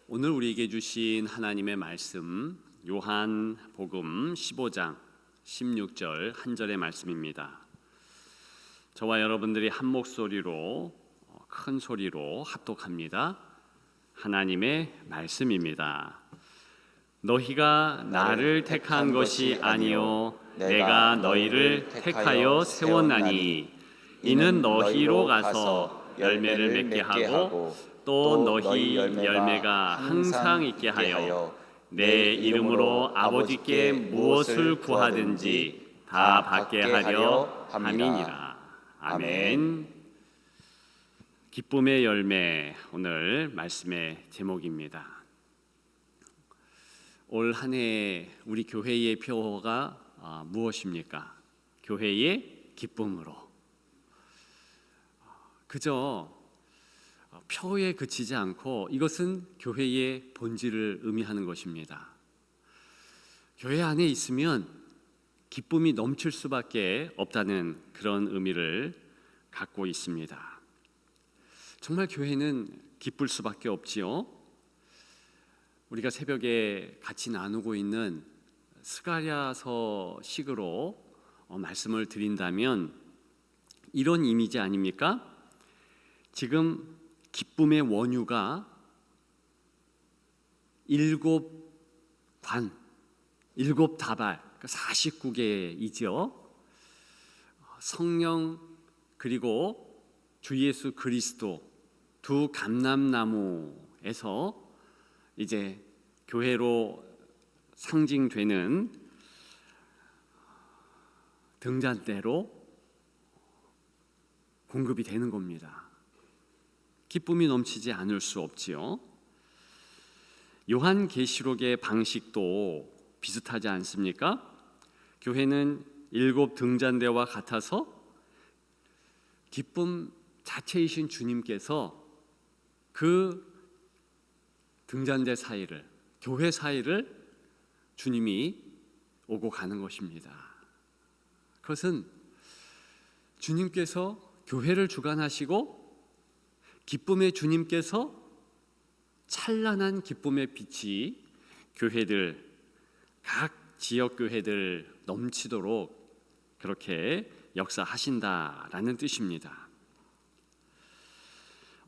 오늘 우리에게 주신 하나님의 말씀 요한복음 15장 16절 한 절의 말씀입니다. 저와 여러분들이 한 목소리로 큰 소리로 합독합니다. 하나님의 말씀입니다. 너희가 나를 택한 것이 아니요 내가 너희를 택하여 세웠나니 이는 너희로 가서 열매를 맺게 하고 또 너희 열매가 항상 있게 하여 내 이름으로 아버지께 무엇을 구하든지 다 받게 하려 함이니라. 아멘. 기쁨의 열매, 오늘 말씀의 제목입니다. 올 한 해 우리 교회의 표어가 무엇입니까? 교회의 기쁨으로. 그저 표에 그치지 않고 이것은 교회의 본질을 의미하는 것입니다. 교회 안에 있으면 기쁨이 넘칠 수밖에 없다는 그런 의미를 갖고 있습니다. 정말 교회는 기쁠 수밖에 없지요. 우리가 새벽에 같이 나누고 있는 스가랴서 식으로 말씀을 드린다면 이런 이미지 아닙니까? 지금 기쁨의 원유가 7관, 7다발, 49개이죠. 성령 그리고 주 예수 그리스도 두 감람나무에서 이제 교회로 상징되는 등잔대로 공급이 되는 겁니다. 기쁨이 넘치지 않을 수 없지요. 요한계시록의 방식도 비슷하지 않습니까? 교회는 7 등잔대와 같아서 기쁨 자체이신 주님께서 그 등잔대 사이를, 교회 사이를 주님이 오고 가는 것입니다. 그것은 주님께서 교회를 주관하시고 기쁨의 주님께서 찬란한 기쁨의 빛이 교회들, 각 지역 교회들 넘치도록 그렇게 역사하신다라는 뜻입니다.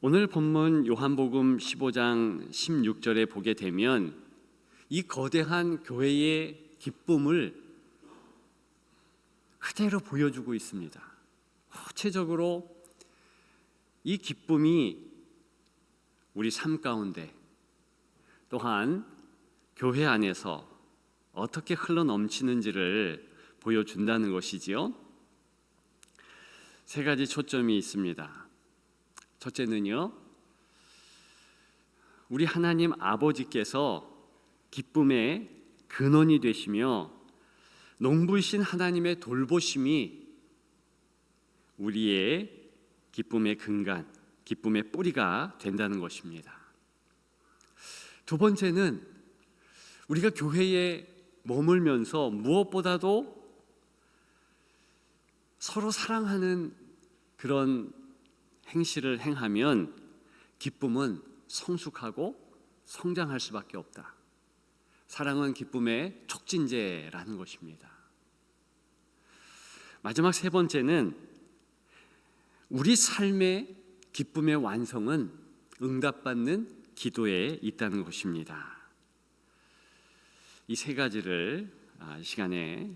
오늘 본문 요한복음 15장 16절에 보게 되면 이 거대한 교회의 기쁨을 그대로 보여주고 있습니다. 구체적으로 이 기쁨이 우리 삶 가운데 또한 교회 안에서 어떻게 흘러 넘치는지를 보여준다는 것이지요. 3가지 초점이 있습니다. 첫째는요, 우리 하나님 아버지께서 기쁨의 근원이 되시며 농부이신 하나님의 돌보심이 우리의 기쁨의 근간, 기쁨의 뿌리가 된다는 것입니다. 두 번째는 우리가 교회에 머물면서 무엇보다도 서로 사랑하는 그런 행실을 행하면 기쁨은 성숙하고 성장할 수밖에 없다. 사랑은 기쁨의 촉진제라는 것입니다. 마지막 3번째는 우리 삶의 기쁨의 완성은 응답받는 기도에 있다는 것입니다. 이 3가지를 시간에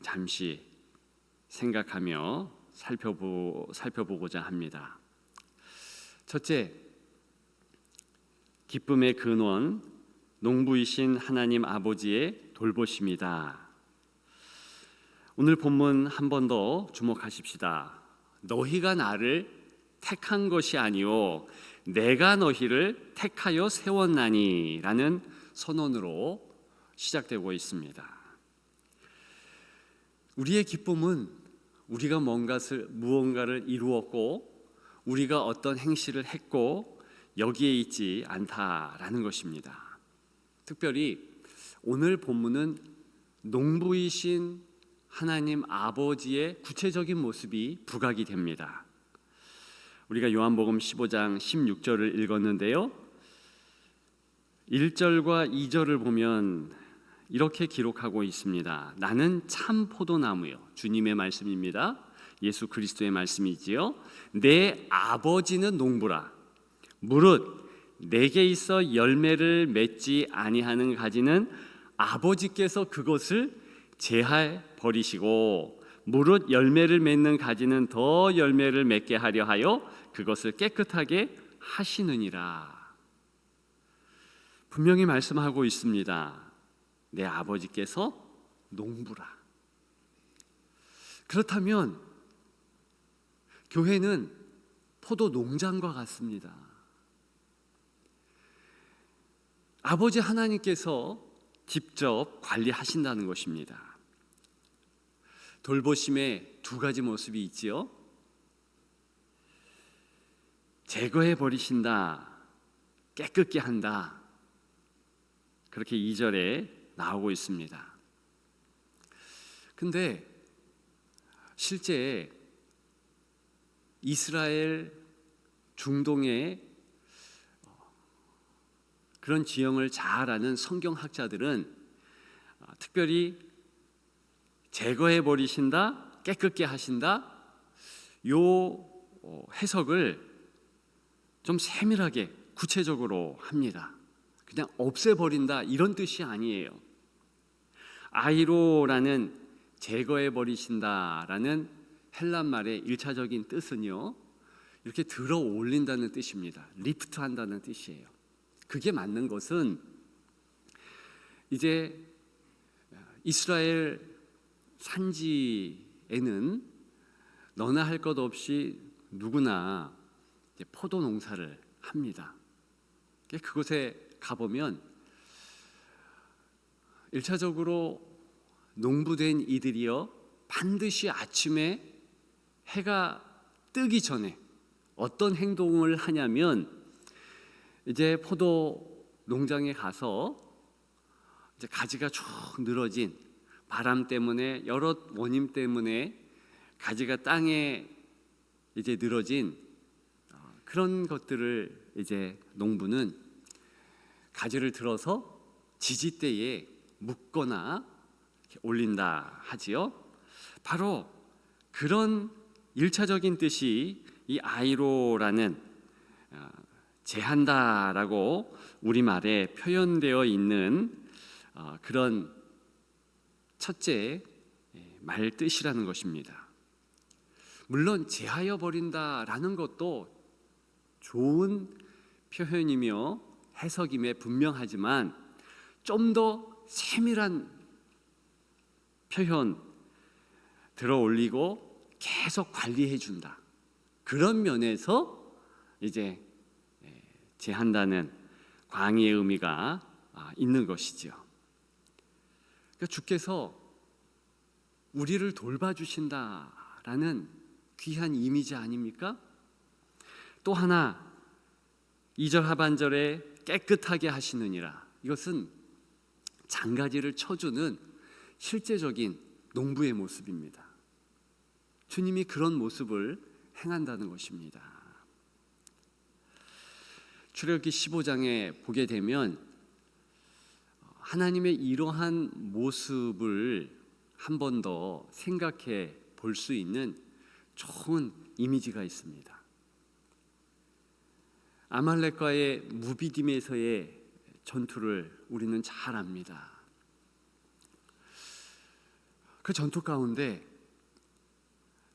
잠시 생각하며 살펴보고자 합니다. 첫째, 기쁨의 근원, 농부이신 하나님 아버지의 돌보심이다. 오늘 본문 한 번 더 주목하십시다. 너희가 나를 택한 것이 아니요 내가 너희를 택하여 세웠나니 라는 선언으로 시작되고 있습니다. 우리의 기쁨은 우리가 무언가를 이루었고 우리가 어떤 행실을 했고 여기에 있지 않다라는 것입니다. 특별히 오늘 본문은 농부이신 하나님 아버지의 구체적인 모습이 부각이 됩니다. 우리가 요한복음 15장 16절을 읽었는데요. 1절과 2절을 보면 이렇게 기록하고 있습니다. 나는 참 포도나무요. 주님의 말씀입니다. 예수 그리스도의 말씀이지요. 내 아버지는 농부라. 무릇 내게 있어 열매를 맺지 아니하는 가지는 아버지께서 그것을 제하여 버리시고, 무릇 열매를 맺는 가지는 더 열매를 맺게 하려 하여 그것을 깨끗하게 하시느니라. 분명히 말씀하고 있습니다. 내 아버지께서 농부라. 그렇다면 교회는 포도 농장과 같습니다. 아버지 하나님께서 직접 관리하신다는 것입니다. 돌보심의 두 가지 모습이 있지요. 제거해 버리신다, 깨끗게 한다. 그렇게 2절에 나오고 있습니다. 근데 실제 이스라엘 중동의 그런 지형을 잘 아는 성경학자들은 특별히 제거해 버리신다, 깨끗게 하신다, 요 해석을 좀 세밀하게 구체적으로 합니다. 그냥 없애버린다 이런 뜻이 아니에요. 아이로라는 제거해 버리신다라는 헬란 말의 1차적인 뜻은요, 이렇게 들어 올린다는 뜻입니다. 리프트 한다는 뜻이에요. 그게 맞는 것은 이제 이스라엘 산지에는 너나 할 것 없이 누구나 이제 포도 농사를 합니다. 그곳에 가보면 1차적으로 농부된 이들이요, 반드시 아침에 해가 뜨기 전에 어떤 행동을 하냐면, 이제 포도 농장에 가서 이제 가지가 쭉 늘어진, 바람 때문에 여러 원인 때문에 가지가 땅에 이제 늘어진 그런 것들을 이제 농부는 가지를 들어서 지지대에 묶거나 올린다 하지요. 바로 그런 1차적인 뜻이 이 아이로라는 제한다라고 우리말에 표현되어 있는 그런 첫째 말 뜻이라는 것입니다. 물론 제하여 버린다라는 것도 좋은 표현이며 해석임에 분명하지만, 좀 더 세밀한 표현 들어 올리고 계속 관리해 준다, 그런 면에서 이제 제한다는 광의의 의미가 있는 것이지요. 그러니까 주께서 우리를 돌봐주신다라는 귀한 이미지 아닙니까? 또 하나 2절 하반절에 깨끗하게 하시느니라, 이것은 장가지를 쳐주는 실제적인 농부의 모습입니다. 주님이 그런 모습을 행한다는 것입니다. 출애굽기 15장에 보게 되면 하나님의 이러한 모습을 한 번 더 생각해 볼 수 있는 좋은 이미지가 있습니다. 아말렉과의 무비딤에서의 전투를 우리는 잘 압니다. 그 전투 가운데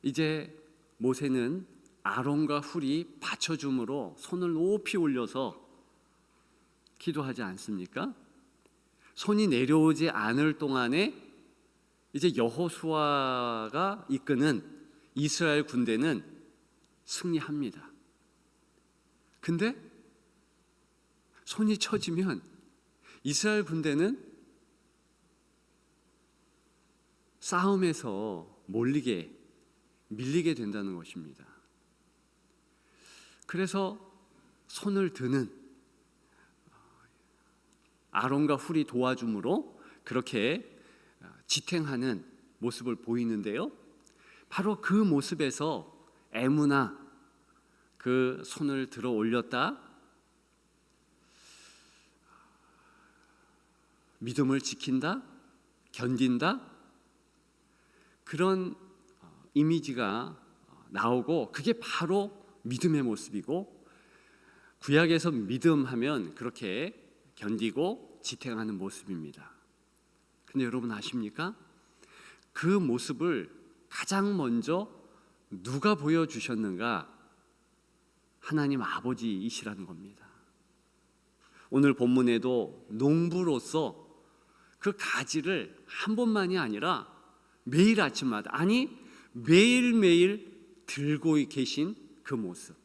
이제 모세는 아론과 훌이 받쳐줌으로 손을 높이 올려서 기도하지 않습니까? 손이 내려오지 않을 동안에 이제 여호수아가 이끄는 이스라엘 군대는 승리합니다. 근데 손이 쳐지면 이스라엘 군대는 싸움에서 밀리게 된다는 것입니다. 그래서 손을 드는 아론과 훌이 도와줌으로 그렇게 지탱하는 모습을 보이는데요, 바로 그 모습에서 에무나, 그 손을 들어 올렸다, 믿음을 지킨다, 견딘다, 그런 이미지가 나오고 그게 바로 믿음의 모습이고, 구약에서 믿음하면 그렇게 견디고 지탱하는 모습입니다. 근데 여러분 아십니까? 그 모습을 가장 먼저 누가 보여주셨는가? 하나님 아버지이시라는 겁니다. 오늘 본문에도 농부로서 그 가지를 한 번만이 아니라 매일 아침마다, 아니 매일매일 들고 계신 그 모습,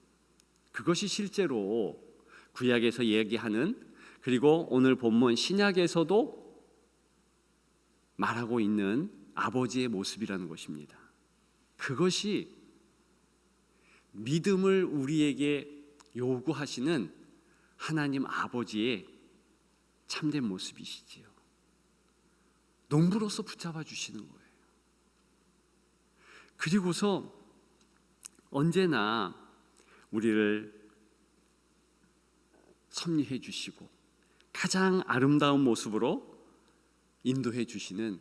그것이 실제로 구약에서 얘기하는, 그리고 오늘 본문 신약에서도 말하고 있는 아버지의 모습이라는 것입니다. 그것이 믿음을 우리에게 요구하시는 하나님 아버지의 참된 모습이시지요. 농부로서 붙잡아 주시는 거예요. 그리고서 언제나 우리를 섭리해 주시고 가장 아름다운 모습으로 인도해 주시는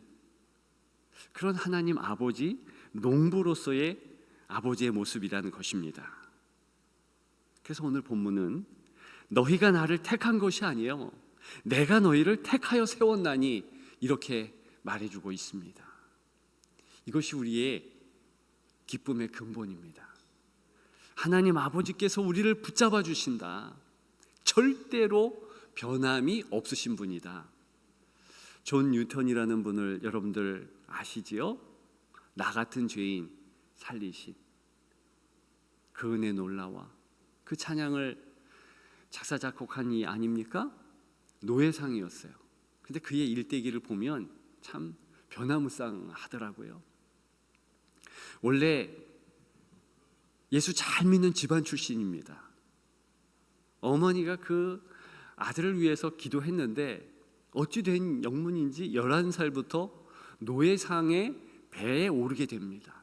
그런 하나님 아버지, 농부로서의 아버지의 모습이라는 것입니다. 그래서 오늘 본문은 너희가 나를 택한 것이 아니에요, 내가 너희를 택하여 세웠나니, 이렇게 말해주고 있습니다. 이것이 우리의 기쁨의 근본입니다. 하나님 아버지께서 우리를 붙잡아 주신다. 절대로 변함이 없으신 분이다. 존 뉴턴이라는 분을 여러분들 아시지요? 나 같은 죄인 살리신 그 은혜 놀라와, 그 찬양을 작사 작곡한 이 아닙니까? 노회상이었어요. 근데 그의 일대기를 보면 참 변화무쌍하더라고요. 원래 예수 잘 믿는 집안 출신입니다. 어머니가 그 아들을 위해서 기도했는데 어찌 된 영문인지 11살부터 노회상의 배에 오르게 됩니다.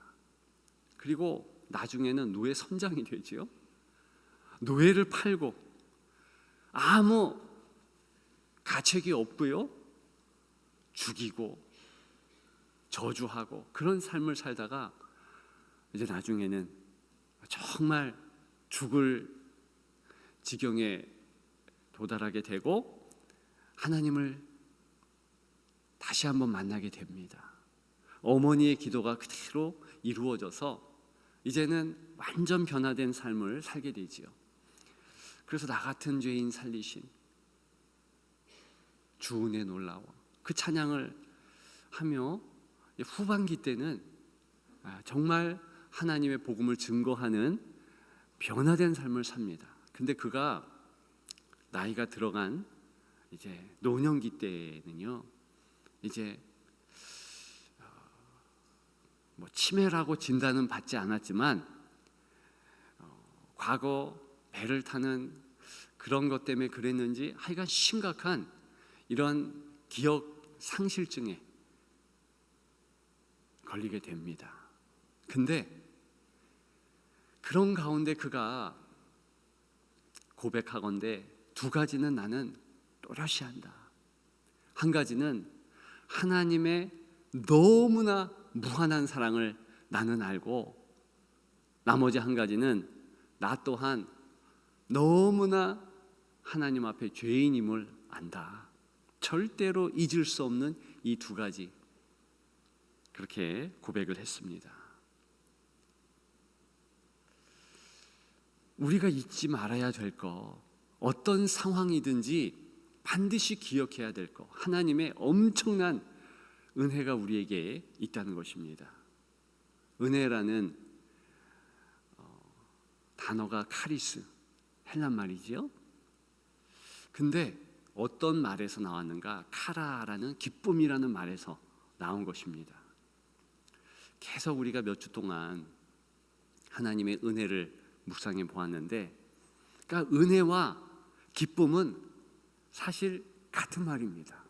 그리고 나중에는 노회 선장이 되지요. 노회를 팔고 아무 가책이 없고요, 죽이고 저주하고 그런 삶을 살다가 이제 나중에는 정말 죽을 지경에 도달하게 되고 하나님을 다시 한번 만나게 됩니다. 어머니의 기도가 그대로 이루어져서 이제는 완전 변화된 삶을 살게 되지요. 그래서 나 같은 죄인 살리신 주 은혜 놀라워, 그 찬양을 하며 후반기 때는 정말 하나님의 복음을 증거하는 변화된 삶을 삽니다. 근데 그가 나이가 들어간 이제 노년기 때는요, 이제 뭐 치매라고 진단은 받지 않았지만 과거 배를 타는 그런 것 때문에 그랬는지 하여간 심각한 이런 기억 상실증에 걸리게 됩니다. 근데 그런 가운데 그가 고백하건대 두 가지는 나는 또렷이 한다. 한 가지는 하나님의 너무나 무한한 사랑을 나는 알고, 나머지 한 가지는 나 또한 너무나 하나님 앞에 죄인임을 안다. 절대로 잊을 수 없는 이 두 가지, 그렇게 고백을 했습니다. 우리가 잊지 말아야 될 거, 어떤 상황이든지 반드시 기억해야 될 거, 하나님의 엄청난 은혜가 우리에게 있다는 것입니다. 은혜라는 단어가 카리스, 헬란 말이지요. 근데 어떤 말에서 나왔는가? 카라라는 기쁨이라는 말에서 나온 것입니다. 계속 우리가 몇 주 동안 하나님의 은혜를 묵상해 보았는데, 그러니까 은혜와 기쁨은 사실 같은 말입니다.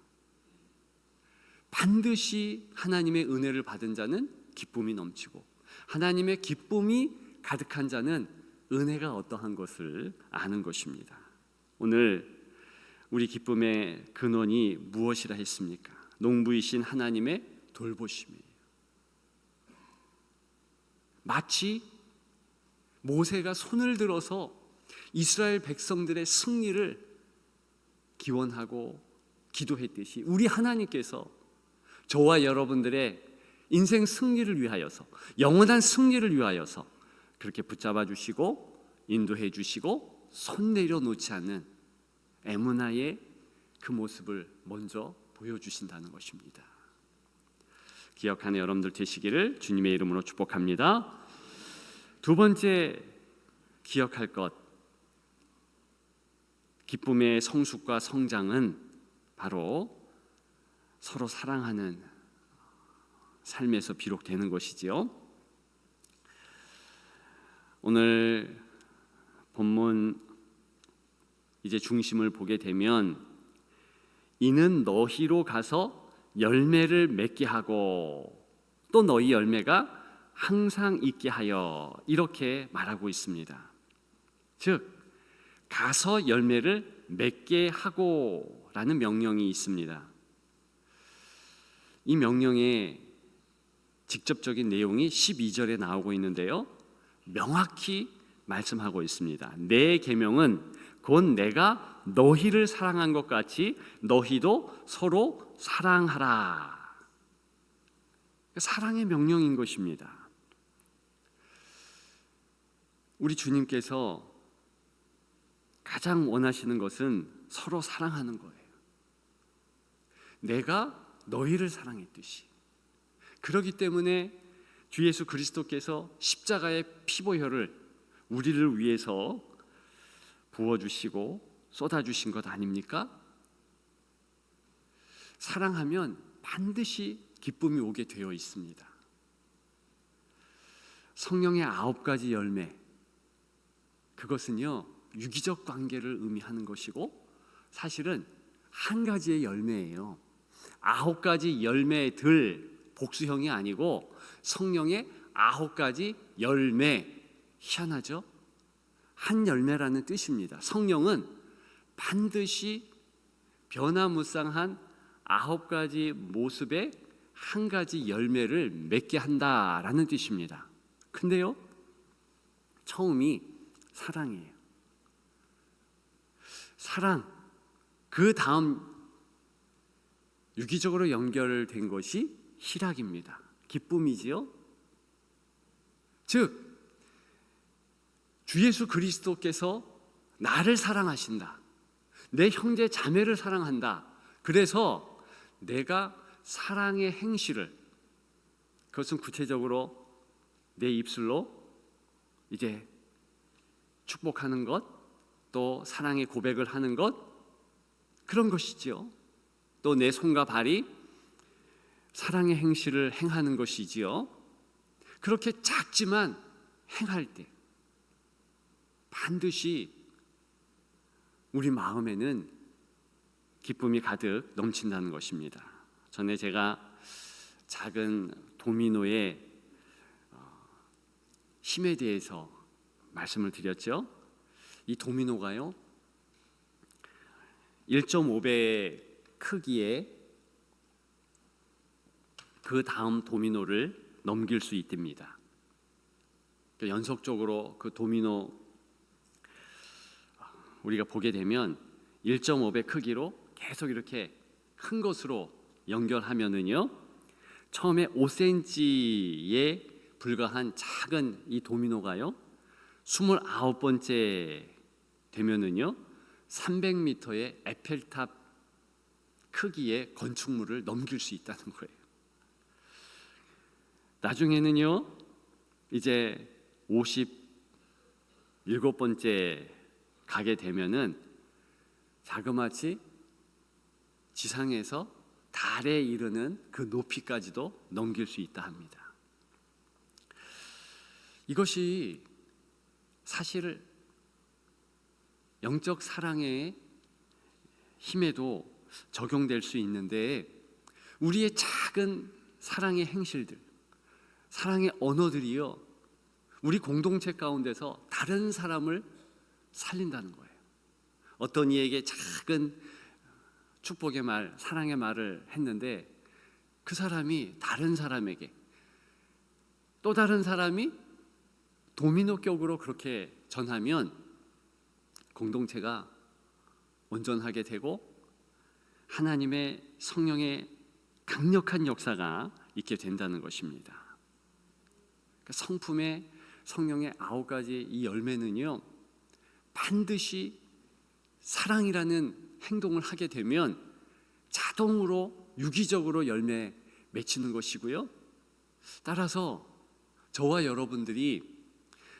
반드시 하나님의 은혜를 받은 자는 기쁨이 넘치고, 하나님의 기쁨이 가득한 자는 은혜가 어떠한 것을 아는 것입니다. 오늘 우리 기쁨의 근원이 무엇이라 했습니까? 농부이신 하나님의 돌보심이에요. 마치 모세가 손을 들어서 이스라엘 백성들의 승리를 기원하고 기도했듯이 우리 하나님께서 저와 여러분들의 인생 승리를 위하여서, 영원한 승리를 위하여서 그렇게 붙잡아 주시고 인도해 주시고 손 내려놓지 않는 에므나의 그 모습을 먼저 보여주신다는 것입니다. 기억하는 여러분들 되시기를 주님의 이름으로 축복합니다. 두 번째 기억할 것, 기쁨의 성숙과 성장은 바로 서로 사랑하는 삶에서 비록되는 것이지요. 오늘 본문 이제 중심을 보게 되면 이는 너희로 가서 열매를 맺게 하고 또 너희 열매가 항상 있게 하여 이렇게 말하고 있습니다. 즉 가서 열매를 맺게 하고 라는 명령이 있습니다. 이 명령의 직접적인 내용이 12절에 나오고 있는데요, 명확히 말씀하고 있습니다. 내 계명은 곧 내가 너희를 사랑한 것 같이 너희도 서로 사랑하라. 사랑의 명령인 것입니다. 우리 주님께서 가장 원하시는 것은 서로 사랑하는 거예요. 내가 너희를 사랑했듯이. 그렇기 때문에 주 예수 그리스도께서 십자가의 피보혈을 우리를 위해서 부어주시고 쏟아주신 것 아닙니까? 사랑하면 반드시 기쁨이 오게 되어 있습니다. 성령의 9가지 열매, 그것은요 유기적 관계를 의미하는 것이고 사실은 한 가지의 열매예요. 9가지 열매들, 복수형이 아니고 성령의 9가지 열매. 희한하죠? 한 열매라는 뜻입니다. 성령은 반드시 변화무쌍한 9가지 모습의 한 가지 열매를 맺게 한다라는 뜻입니다. 근데요, 처음이 사랑이에요. 사랑, 그 다음 유기적으로 연결된 것이 희락입니다. 기쁨이지요. 즉 주 예수 그리스도께서 나를 사랑하신다, 내 형제 자매를 사랑한다. 그래서 내가 사랑의 행실을, 그것은 구체적으로 내 입술로 이제 축복하는 것, 또 사랑의 고백을 하는 것, 그런 것이지요. 또 내 손과 발이 사랑의 행실을 행하는 것이지요. 그렇게 작지만 행할 때 반드시 우리 마음에는 기쁨이 가득 넘친다는 것입니다. 전에 제가 작은 도미노의 힘에 대해서 말씀을 드렸죠. 이 도미노가요 1.5배 크기의 그 다음 도미노를 넘길 수 있답니다. 연속적으로 그 도미노 우리가 보게 되면 1.5배 크기로 계속 이렇게 큰 것으로 연결하면은요, 처음에 5cm에 불과한 작은 이 도미노가요 29번째 되면은요 300m의 에펠탑 크기의 건축물을 넘길 수 있다는 거예요. 나중에는요 이제 57번째 가게 되면은 자그마치 지상에서 달에 이르는 그 높이까지도 넘길 수 있다 합니다. 이것이 사실 영적 사랑의 힘에도 적용될 수 있는데, 우리의 작은 사랑의 행실들, 사랑의 언어들이요 우리 공동체 가운데서 다른 사람을 살린다는 거예요. 어떤 이에게 작은 축복의 말, 사랑의 말을 했는데 그 사람이 다른 사람에게, 또 다른 사람이 도미노격으로 그렇게 전하면 공동체가 온전하게 되고 하나님의 성령의 강력한 역사가 있게 된다는 것입니다. 성품의 성령의 9가지 이 열매는요, 반드시 사랑이라는 행동을 하게 되면 자동으로 유기적으로 열매 맺히는 것이고요. 따라서 저와 여러분들이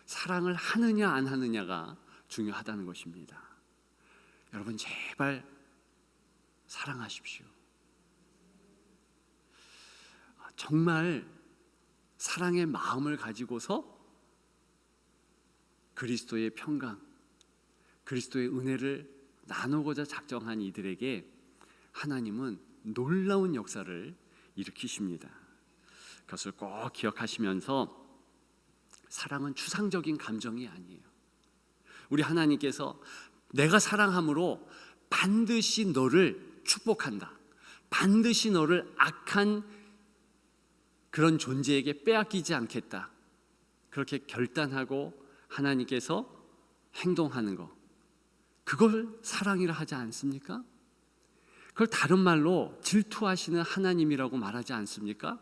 사랑을 하느냐 안 하느냐가 중요하다는 것입니다. 여러분 제발 사랑하십시오. 정말 사랑의 마음을 가지고서 그리스도의 평강, 그리스도의 은혜를 나누고자 작정한 이들에게 하나님은 놀라운 역사를 일으키십니다. 그것을 꼭 기억하시면서 사랑은 추상적인 감정이 아니에요. 우리 하나님께서 내가 사랑함으로 반드시 너를 축복한다, 반드시 너를 악한 그런 존재에게 빼앗기지 않겠다, 그렇게 결단하고 하나님께서 행동하는 것, 그걸 사랑이라 하지 않습니까? 그걸 다른 말로 질투하시는 하나님이라고 말하지 않습니까?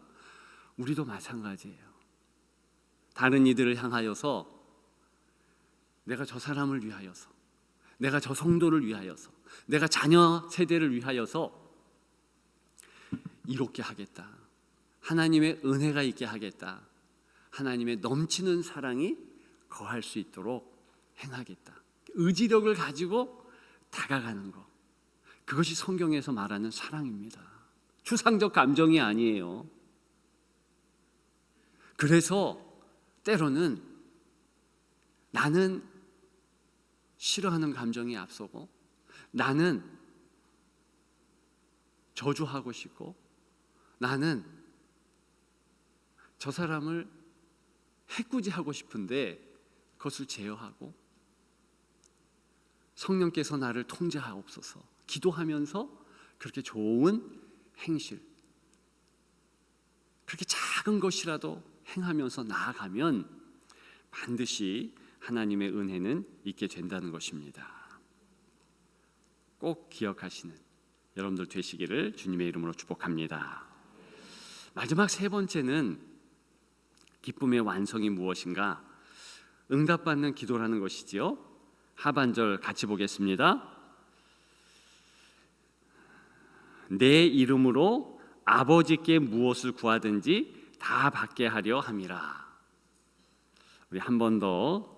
우리도 마찬가지예요. 다른 이들을 향하여서 내가 저 사람을 위하여서, 내가 저 성도를 위하여서, 내가 자녀 세대를 위하여서 이롭게 하겠다, 하나님의 은혜가 있게 하겠다, 하나님의 넘치는 사랑이 거할 수 있도록 행하겠다, 의지력을 가지고 다가가는 것, 그것이 성경에서 말하는 사랑입니다. 추상적 감정이 아니에요. 그래서 때로는 나는 싫어하는 감정이 앞서고, 나는 저주하고 싶고, 나는 저 사람을 해꾸지하고 싶은데 그것을 제어하고 성령께서 나를 통제하옵소서 기도하면서 그렇게 좋은 행실, 그렇게 작은 것이라도 행하면서 나아가면 반드시 하나님의 은혜는 있게 된다는 것입니다. 꼭 기억하시는 여러분들 되시기를 주님의 이름으로 축복합니다. 마지막 세 번째는 기쁨의 완성이 무엇인가? 응답받는 기도라는 것이지요. 하반절 같이 보겠습니다. 내 이름으로 아버지께 무엇을 구하든지 다 받게 하려 함이라. 우리 한 번 더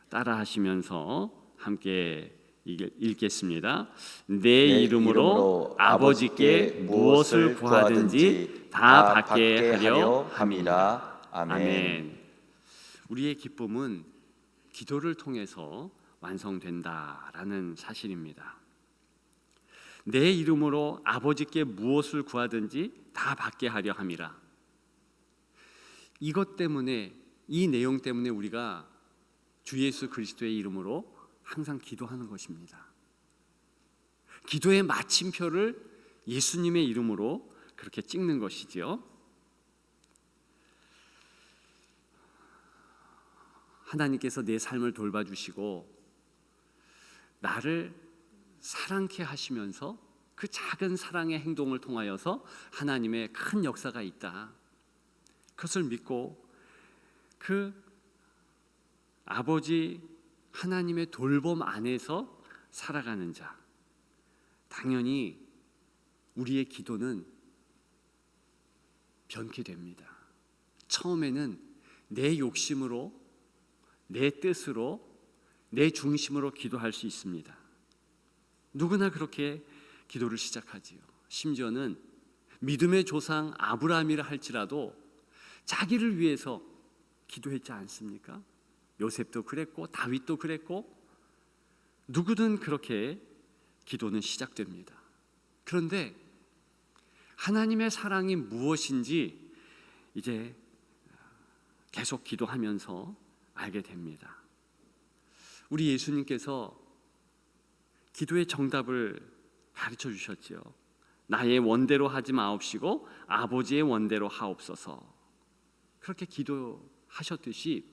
따라 하시면서 함께 읽겠습니다. 내 이름으로 아버지께 무엇을 구하든지 다 받게 하려 함이라. 아멘. 우리의 기쁨은 기도를 통해서 완성된다라는 사실입니다. 내 이름으로 아버지께 무엇을 구하든지 다 받게 하려 함이라. 이것 때문에, 이 내용 때문에 우리가 주 예수 그리스도의 이름으로 항상 기도하는 것입니다. 기도의 마침표를 예수님의 이름으로 그렇게 찍는 것이지요. 하나님께서 내 삶을 돌봐주시고 나를 사랑케 하시면서 그 작은 사랑의 행동을 통하여서 하나님의 큰 역사가 있다, 그것을 믿고 그 아버지 하나님의 돌봄 안에서 살아가는 자, 당연히 우리의 기도는 변케 됩니다. 처음에는 내 욕심으로, 내 뜻으로, 내 중심으로 기도할 수 있습니다. 누구나 그렇게 기도를 시작하지요. 심지어는 믿음의 조상 아브라함이라 할지라도 자기를 위해서 기도했지 않습니까? 요셉도 그랬고 다윗도 그랬고 누구든 그렇게 기도는 시작됩니다. 그런데 하나님의 사랑이 무엇인지 이제 계속 기도하면서 알게 됩니다. 우리 예수님께서 기도의 정답을 가르쳐 주셨죠. 나의 원대로 하지 마옵시고 아버지의 원대로 하옵소서. 그렇게 기도하셨듯이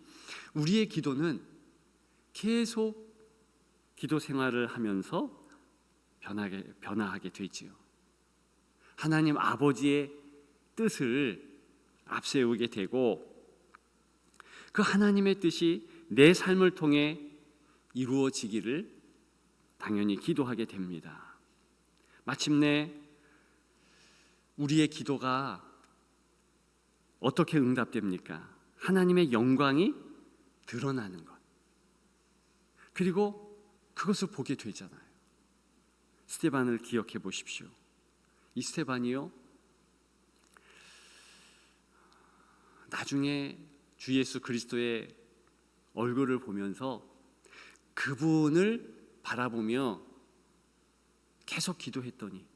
우리의 기도는 계속 기도 생활을 하면서 변화하게 되지요. 하나님 아버지의 뜻을 앞세우게 되고 그 하나님의 뜻이 내 삶을 통해 이루어지기를 당연히 기도하게 됩니다. 마침내 우리의 기도가 어떻게 응답됩니까? 하나님의 영광이 드러나는 것. 그리고 그것을 보게 되잖아요. 스데반을 기억해 보십시오. 이 스데반이요, 나중에 주 예수 그리스도의 얼굴을 보면서 그분을 바라보며 계속 기도했더니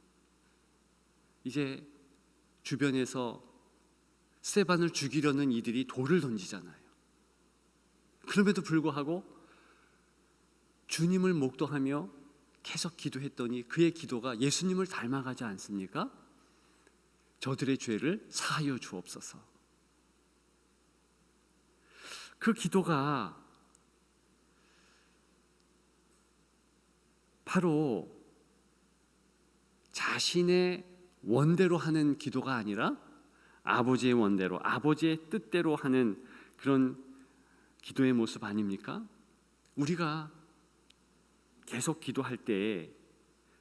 이제 주변에서 스데반을 죽이려는 이들이 돌을 던지잖아요. 그럼에도 불구하고 주님을 목도하며 계속 기도했더니 그의 기도가 예수님을 닮아가지 않습니까? 저들의 죄를 사하여 주옵소서. 그 기도가 바로 자신의 원대로 하는 기도가 아니라 아버지의 원대로, 아버지의 뜻대로 하는 그런 기도의 모습 아닙니까? 우리가 계속 기도할 때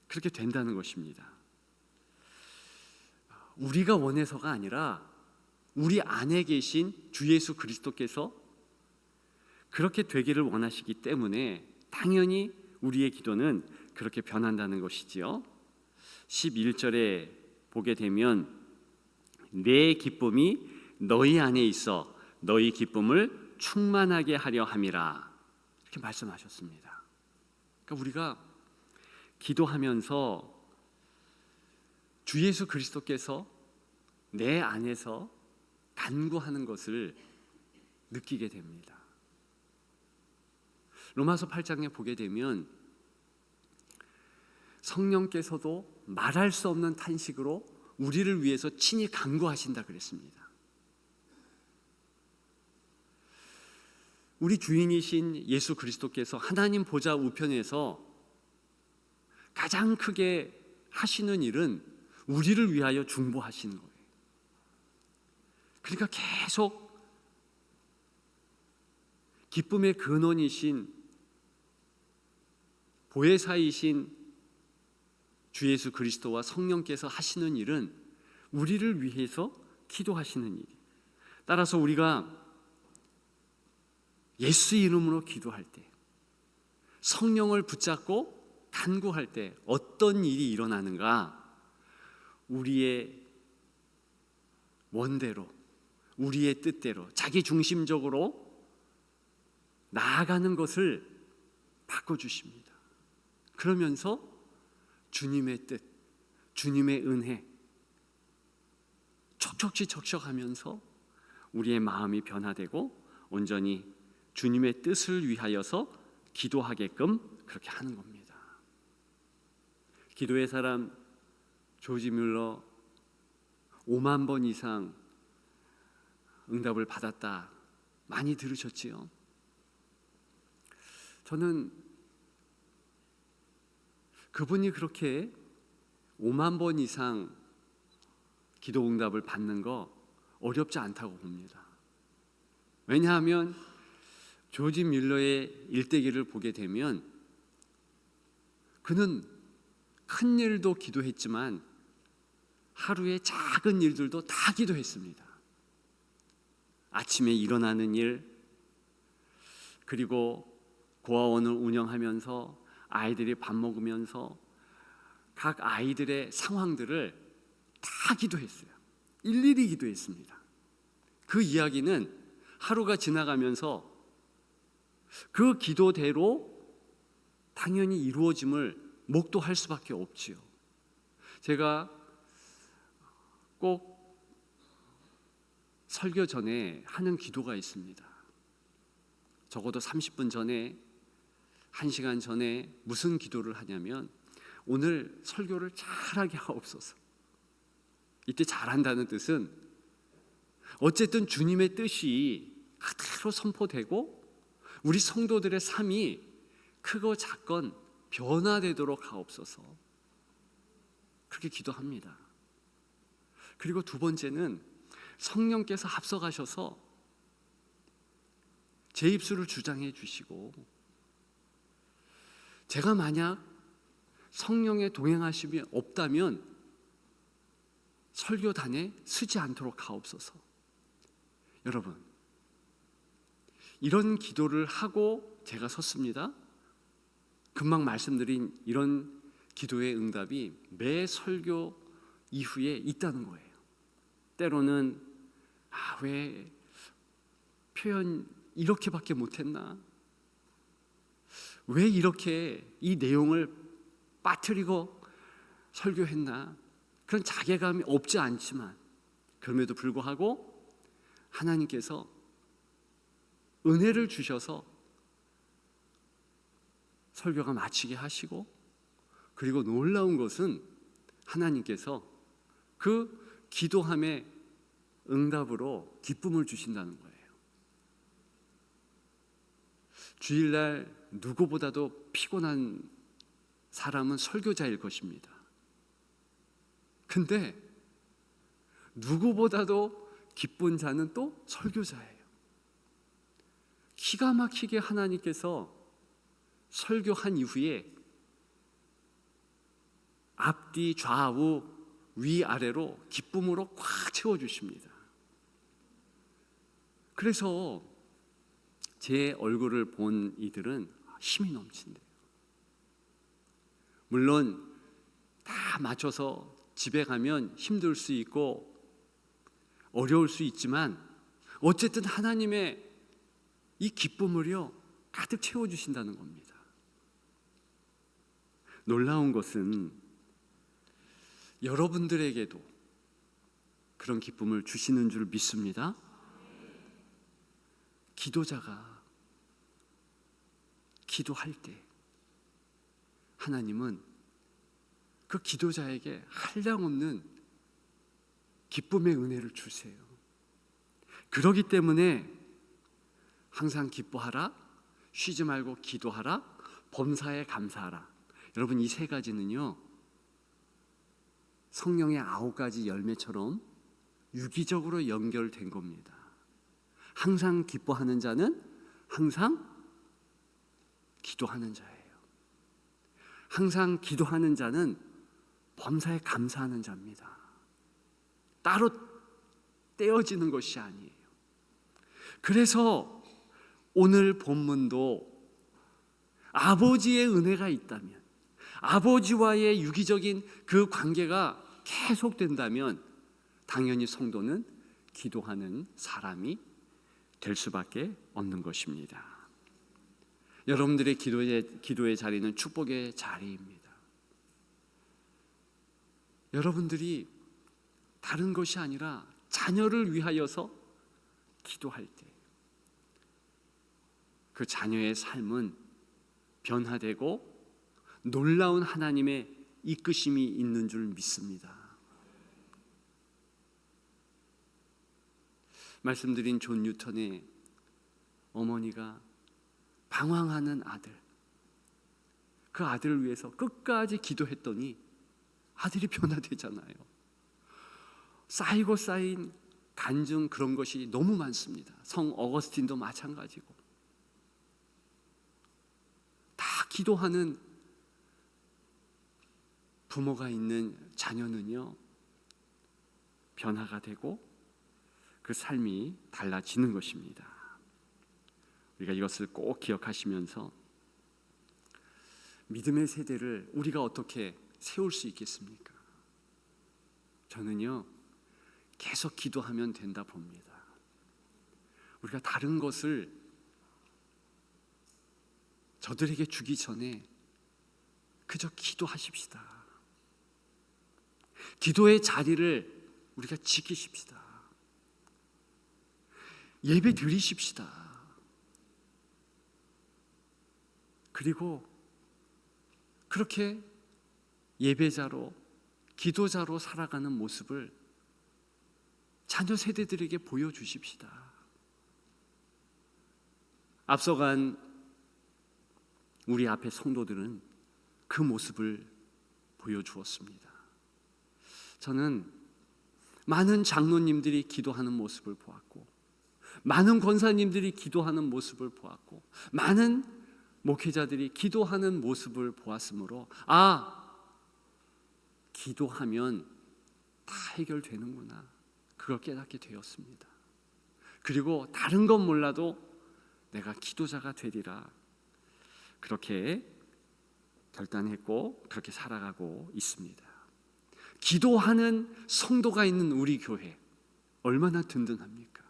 그렇게 된다는 것입니다. 우리가 원해서가 아니라 우리 안에 계신 주 예수 그리스도께서 그렇게 되기를 원하시기 때문에 당연히 우리의 기도는 그렇게 변한다는 것이지요. 11절에 보게 되면 내 기쁨이 너희 안에 있어 너희 기쁨을 충만하게 하려 함이라 이렇게 말씀하셨습니다. 그러니까 우리가 기도하면서 주 예수 그리스도께서 내 안에서 간구하는 것을 느끼게 됩니다. 로마서 8장에 보게 되면 성령께서도 말할 수 없는 탄식으로 우리를 위해서 친히 간구하신다 그랬습니다. 우리 주인이신 예수 그리스도께서 하나님 보좌 우편에서 가장 크게 하시는 일은 우리를 위하여 중보하시는 거예요. 그러니까 계속 기쁨의 근원이신 보혜사이신 주 예수 그리스도와 성령께서 하시는 일은 우리를 위해서 기도하시는 일. 따라서 우리가 예수 이름으로 기도할 때, 성령을 붙잡고 간구할 때 어떤 일이 일어나는가? 우리의 원대로, 우리의 뜻대로, 자기 중심적으로 나아가는 것을 바꿔주십니다. 그러면서 주님의 뜻, 주님의 은혜 척척하면서 우리의 마음이 변화되고 온전히 주님의 뜻을 위하여서 기도하게끔 그렇게 하는 겁니다. 기도의 사람 조지 뮬러 5만 번 이상 응답을 받았다 많이 들으셨지요? 저는 그분이 그렇게 5만 번 이상 기도 응답을 받는 거 어렵지 않다고 봅니다. 왜냐하면 조지 뮬러의 일대기를 보게 되면 그는 큰 일도 기도했지만 하루의 작은 일들도 다 기도했습니다. 아침에 일어나는 일, 그리고 고아원을 운영하면서 아이들이 밥 먹으면서 각 아이들의 상황들을 다 기도했어요. 일일이 기도했습니다. 그 이야기는 하루가 지나가면서 그 기도대로 당연히 이루어짐을 목도할 수밖에 없지요. 제가 꼭 설교 전에 하는 기도가 있습니다. 적어도 30분 전에, 1시간 전에 무슨 기도를 하냐면 오늘 설교를 잘하게 하옵소서. 이때 잘한다는 뜻은 어쨌든 주님의 뜻이 그대로 선포되고 우리 성도들의 삶이 크고 작건 변화되도록 하옵소서. 그렇게 기도합니다. 그리고 두 번째는 성령께서 앞서가셔서 제 입술을 주장해 주시고, 제가 만약 성령의 동행하심이 없다면 설교단에 서지 않도록 하옵소서. 여러분, 이런 기도를 하고 제가 섰습니다. 금방 말씀드린 이런 기도의 응답이 매 설교 이후에 있다는 거예요. 때로는 왜 표현 이렇게밖에 못했나? 왜 이렇게 이 내용을 빠뜨리고 설교했나? 그런 자괴감이 없지 않지만 그럼에도 불구하고 하나님께서 은혜를 주셔서 설교가 마치게 하시고, 그리고 놀라운 것은 하나님께서 그 기도함의 응답으로 기쁨을 주신다는 거예요. 주일날 누구보다도 피곤한 사람은 설교자일 것입니다. 근데 누구보다도 기쁜 자는 또 설교자예요. 기가 막히게 하나님께서 설교한 이후에 앞뒤 좌우 위아래로 기쁨으로 꽉 채워주십니다. 그래서 제 얼굴을 본 이들은 힘이 넘친대요. 물론 다 맞춰서 집에 가면 힘들 수 있고 어려울 수 있지만 어쨌든 하나님의 이 기쁨을요 가득 채워주신다는 겁니다. 놀라운 것은 여러분들에게도 그런 기쁨을 주시는 줄 믿습니다. 기도자가 기도할 때 하나님은 그 기도자에게 한량없는 기쁨의 은혜를 주세요. 그렇기 때문에 항상 기뻐하라, 쉬지 말고 기도하라, 범사에 감사하라. 여러분, 이 세 가지는요 성령의 9가지 열매처럼 유기적으로 연결된 겁니다. 항상 기뻐하는 자는 항상 기도하는 자예요. 항상 기도하는 자는 범사에 감사하는 자입니다. 따로 떼어지는 것이 아니에요. 그래서 오늘 본문도 아버지의 은혜가 있다면, 아버지와의 유기적인 그 관계가 계속된다면 당연히 성도는 기도하는 사람이 될 수밖에 없는 것입니다. 여러분들의 기도의 자리는 축복의 자리입니다. 여러분들이 다른 것이 아니라 자녀를 위하여서 기도할 때 그 자녀의 삶은 변화되고 놀라운 하나님의 이끄심이 있는 줄 믿습니다. 말씀드린 존 뉴턴의 어머니가 방황하는 아들, 그 아들을 위해서 끝까지 기도했더니 아들이 변화되잖아요. 쌓이고 쌓인 간증, 그런 것이 너무 많습니다. 성 어거스틴도 마찬가지고. 다 기도하는 부모가 있는 자녀는요 변화가 되고 그 삶이 달라지는 것입니다. 우리가 이것을 꼭 기억하시면서 믿음의 세대를 우리가 어떻게 세울 수 있겠습니까? 저는요 계속 기도하면 된다 봅니다. 우리가 다른 것을 저들에게 주기 전에 그저 기도하십시다. 기도의 자리를 우리가 지키십시다. 예배 드리십시다. 그리고 그렇게 예배자로, 기도자로 살아가는 모습을 자녀 세대들에게 보여주십시다. 앞서간 우리 앞에 성도들은 그 모습을 보여주었습니다. 저는 많은 장로님들이 기도하는 모습을 보았고, 많은 권사님들이 기도하는 모습을 보았고, 많은 목회자들이 기도하는 모습을 보았으므로 기도하면 다 해결되는구나, 그걸 깨닫게 되었습니다. 그리고 다른 건 몰라도 내가 기도자가 되리라, 그렇게 결단했고 그렇게 살아가고 있습니다. 기도하는 성도가 있는 우리 교회 얼마나 든든합니까?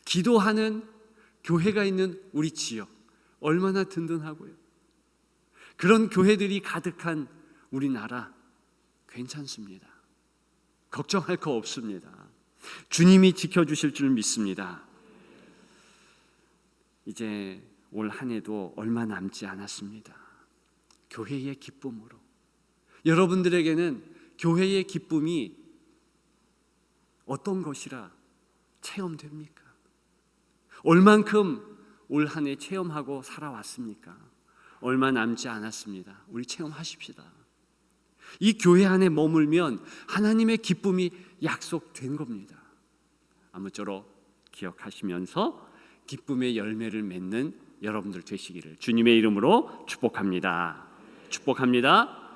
기도하는 교회가 있는 우리 지역 얼마나 든든하고요. 그런 교회들이 가득한 우리나라 괜찮습니다. 걱정할 거 없습니다. 주님이 지켜주실 줄 믿습니다. 이제 올 한 해도 얼마 남지 않았습니다. 교회의 기쁨으로, 여러분들에게는 교회의 기쁨이 어떤 것이라 체험됩니까? 얼만큼 올 한 해 체험하고 살아왔습니까? 얼마 남지 않았습니다. 우리 체험하십시다. 이 교회 안에 머물면 하나님의 기쁨이 약속된 겁니다. 아무쪼록 기억하시면서 기쁨의 열매를 맺는 여러분들 되시기를 주님의 이름으로 축복합니다. 축복합니다.